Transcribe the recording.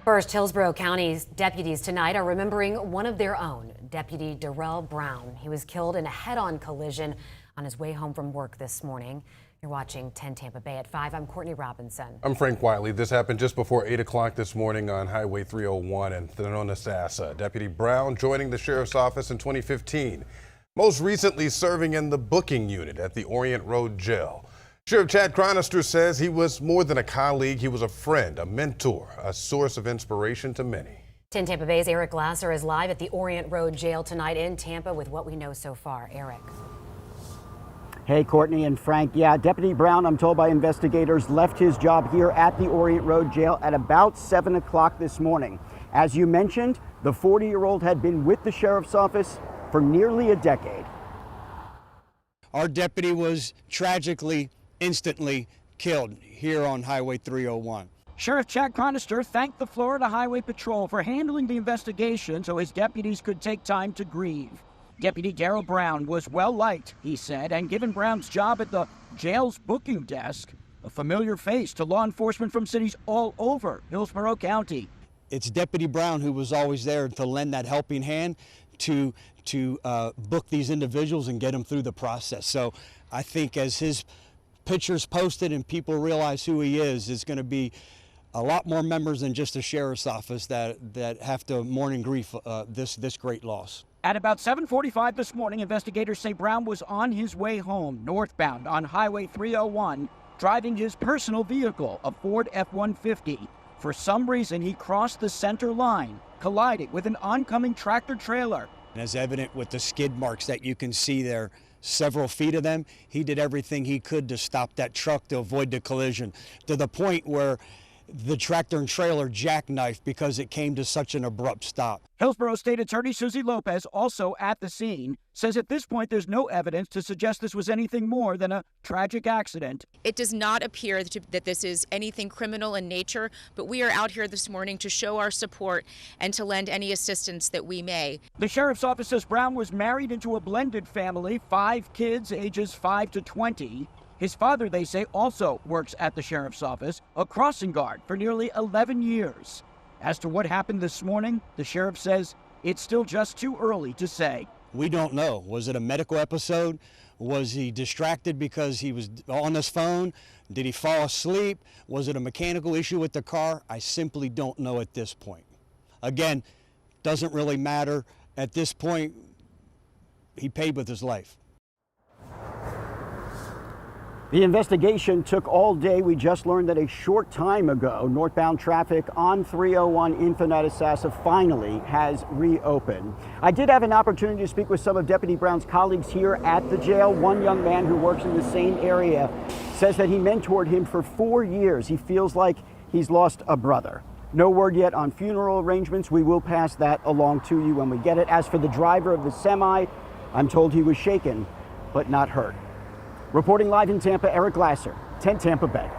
First, Hillsborough County's deputies tonight are remembering one of their own, Deputy Darell Brown. He was killed in a head-on collision on his way home from work this morning. You're watching 10 Tampa Bay at 5. I'm Courtney Robinson. I'm Frank Wiley. This happened just before 8 o'clock this morning on Highway 301 in Thonotosassa. Deputy Brown joining the sheriff's office in 2015, most recently serving in the booking unit at the Orient Road Jail. Sheriff Chad Chronister says he was more than a colleague. He was a friend, a mentor, a source of inspiration to many. 10 Tampa Bay's Eric Glasser is live at the Orient Road Jail tonight in Tampa with what we know so far. Eric. Hey, Courtney and Frank. Yeah, Deputy Brown, I'm told by investigators, left his job here at the Orient Road Jail at about 7 o'clock this morning. As you mentioned, the 40-year-old had been with the sheriff's office for nearly a decade. Our deputy was tragically, instantly killed here on Highway 301. Sheriff Chad Chronister thanked the Florida Highway Patrol for handling the investigation so his deputies could take time to grieve. Deputy Darell Brown was well-liked, he said, and given Brown's job at the jail's booking desk, a familiar face to law enforcement from cities all over Hillsborough County. It's Deputy Brown who was always there to lend that helping hand to book these individuals and get them through the process. So I think as his pictures posted and people realize who he is, it's going to be a lot more members than just the sheriff's office that have to mourn and grieve this great loss. At about 7:45 this morning, investigators say Brown was on his way home, northbound on Highway 301, driving his personal vehicle, a Ford F-150. For some reason, he crossed the center line, colliding with an oncoming tractor trailer. As evident with the skid marks that you can see there, several feet of them, he did everything he could to stop that truck to avoid the collision, to the point where the tractor and trailer jackknifed because it came to such an abrupt stop. Hillsborough State Attorney Susie Lopez, also at the scene, says at this point there's no evidence to suggest this was anything more than a tragic accident. It does not appear that this is anything criminal in nature, but we are out here this morning to show our support and to lend any assistance that we may. The sheriff's office says Brown was married into a blended family, 5 kids ages 5 to 20. His father, they say, also works at the sheriff's office, a crossing guard for nearly 11 years. As to what happened this morning, the sheriff says it's still just too early to say. We don't know. Was it a medical episode? Was he distracted because he was on his phone? Did he fall asleep? Was it a mechanical issue with the car? I simply don't know at this point. Again, doesn't really matter. At this point, he paid with his life. The investigation took all day. We just learned that a short time ago, northbound traffic on 301 in Thonotosassa finally has reopened. I did have an opportunity to speak with some of Deputy Brown's colleagues here at the jail. One young man who works in the same area says that he mentored him for 4 years. He feels like he's lost a brother. No word yet on funeral arrangements. We will pass that along to you when we get it. As for the driver of the semi, I'm told he was shaken, but not hurt. Reporting live in Tampa, Eric Glasser, 10 Tampa Bay.